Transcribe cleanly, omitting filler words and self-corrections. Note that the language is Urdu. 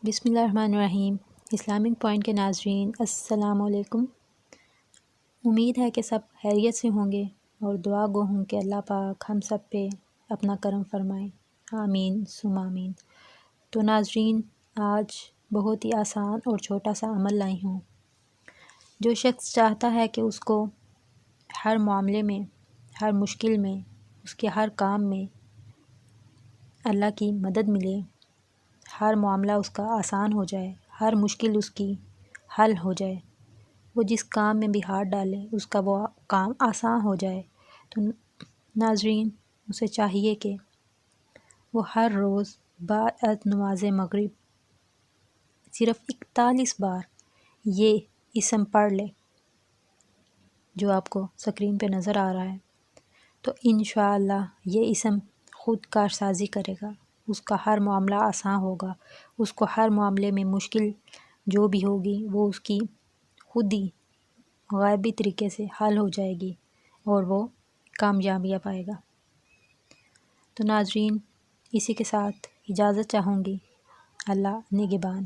بسم اللہ الرحمن الرحیم۔ اسلامک پوائنٹ کے ناظرین السلام علیکم۔ امید ہے کہ سب خیریت سے ہوں گے اور دعا گو ہوں کہ اللہ پاک ہم سب پہ اپنا کرم فرمائے، آمین ثم آمین۔ تو ناظرین، آج بہت ہی آسان اور چھوٹا سا عمل لائی ہوں۔ جو شخص چاہتا ہے کہ اس کو ہر معاملے میں، ہر مشکل میں، اس کے ہر کام میں اللہ کی مدد ملے، ہر معاملہ اس کا آسان ہو جائے، ہر مشکل اس کی حل ہو جائے، وہ جس کام میں بھی ہاتھ ڈالے اس کا وہ کام آسان ہو جائے، تو ناظرین اسے چاہیے کہ وہ ہر روز بعد نماز مغرب صرف 41 بار یہ اسم پڑھ لے جو آپ کو سکرین پہ نظر آ رہا ہے، تو انشاءاللہ یہ اسم خود کارسازی کرے گا، اس کا ہر معاملہ آسان ہوگا، اس کو ہر معاملے میں مشکل جو بھی ہوگی وہ اس کی خود ہی غائبی طریقے سے حل ہو جائے گی اور وہ کامیابیاں پائے گا۔ تو ناظرین اسی کے ساتھ اجازت چاہوں گی۔ اللہ نگہبان۔